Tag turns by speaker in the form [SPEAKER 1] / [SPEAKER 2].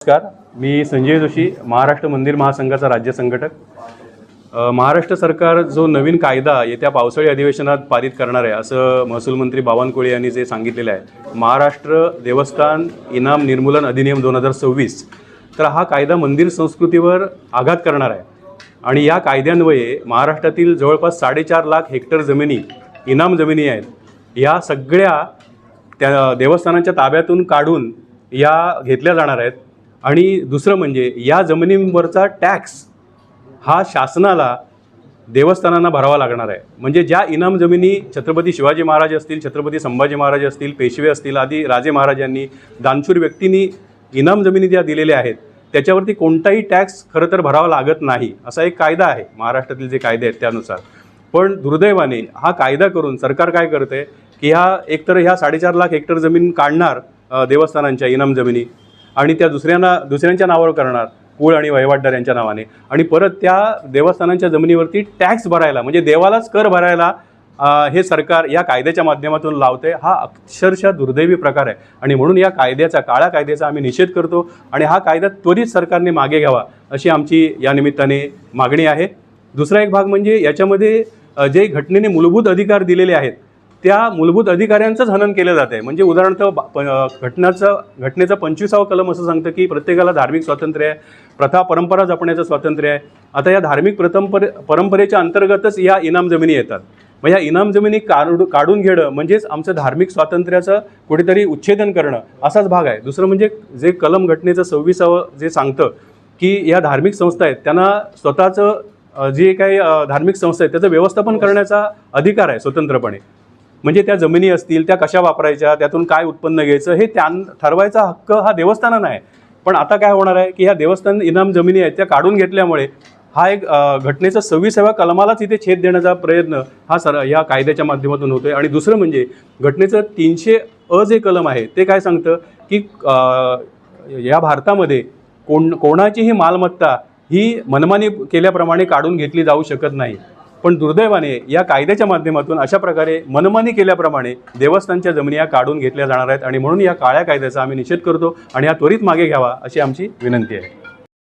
[SPEAKER 1] नमस्कार, मी संजय जोशी, महाराष्ट्र मंदिर महासंघाचा राज्य संघटक. महाराष्ट्र सरकार जो नवीन कायदा येत्या पावसाळी अधिवेशनात पारित करणार आहे असं महसूल मंत्री बावनकुळे यांनी जे सांगितलेलं आहे, महाराष्ट्र देवस्थान इनाम निर्मूलन अधिनियम 2026, तर हा कायदा मंदिर संस्कृतीवर आघात करणार आहे. आणि या कायद्यान्वये महाराष्ट्रातील जवळपास 4.5 लाख हेक्टर जमिनी इनाम जमिनी आहेत, या सगळ्या त्या देवस्थानांच्या ताब्यातून काढून या घेतल्या जाणार आहेत. आणि दुसरं म्हणजे या जमिनींवरचा टॅक्स हा शासनाला देवस्थानांना भरावा लागणार आहे. म्हणजे ज्या इनाम जमिनी छत्रपती शिवाजी महाराज असतील, छत्रपती संभाजी महाराज असतील, पेशवे असतील, आदी राजे महाराजांनी, दानशूर व्यक्तींनी इनाम जमिनी ज्या दिलेल्या आहेत त्याच्यावरती कोणताही टॅक्स खरं तर भरावा लागत नाही, असा एक कायदा आहे महाराष्ट्रातील जे कायदे आहेत त्यानुसार. पण दुर्दैवाने हा कायदा करून सरकार काय करते की एकतर ह्या 4.5 लाख हेक्टर जमीन काढणार देवस्थानांच्या इनाम जमिनी आणि त्या दुसऱ्यांच्या नावावर करणार, कुळ आणि वहिवाटदार यांच्या नावाने, आणि परत त्या देवस्थानांच्या जमिनीवरती टॅक्स भरायला म्हणजे देवालाच कर भरायला हे सरकार या कायद्याच्या माध्यमातून लावते. हा अक्षरशः दुर्दैवी प्रकार आहे आणि म्हणून या कायद्याचा, काळ्या कायद्याचा आम्ही निषेध करतो आणि हा कायदा त्वरित सरकारने मागे घ्यावा अशी आमची या निमित्ताने मागणी आहे. दुसरा एक भाग म्हणजे याच्यामध्ये जे घटनेने मूलभूत अधिकार दिलेले आहेत त्या मूलभूत अधिकाऱ्यांचंच हनन केलं जातं आहे. म्हणजे उदाहरणार्थ घटनेचं 25वां कलम असं सांगतं की प्रत्येकाला धार्मिक स्वातंत्र्य आहे, प्रथा परंपरा जपण्याचं स्वातंत्र्य आहे. आता या धार्मिक परंपरेच्या अंतर्गतच या इनाम जमिनी येतात. मग या इनाम जमिनी काढून घेणं म्हणजेच आमचं धार्मिक स्वातंत्र्याचं कुठेतरी उच्छेदन करणं असाच भाग आहे. दुसरं म्हणजे जे कलम घटनेचं 26वां जे सांगतं की या धार्मिक संस्था आहेत त्यांना स्वतःचं जे काही धार्मिक संस्था आहेत त्याचं व्यवस्थापन करण्याचा अधिकार आहे स्वतंत्रपणे. म्हणजे त्या जमिनी असतील त्या कशा वापरायच्या, त्यातून काय उत्पन्न घ्यायचं हे ठरवायचा हक्क हा देवस्थानांना आहे. पण आता काय होणार आहे की ह्या देवस्थान इनाम जमिनी आहेत त्या काढून घेतल्यामुळे हा एक घटनेचा 26व्या कलमालाच इथे छेद देण्याचा प्रयत्न या कायद्याच्या माध्यमातून होतोय. आणि दुसरं म्हणजे घटनेचं 300 जे कलम आहे ते काय सांगतं की या भारतामध्ये कोणाचीही मालमत्ता ही मनमानी केल्याप्रमाणे काढून घेतली जाऊ शकत नाही. पण दुर्दैवाने या कायद्याच्या माध्यमातून अशा प्रकारे मनमानी केल्याप्रमाणे देवस्थानच्या जमिनी या काढून घेतल्या जाणार आहेत आणि म्हणून या काळ्या कायद्याचा आम्ही निषेध करतो आणि हा त्वरित मागे घ्यावा अशी आमची विनंती आहे.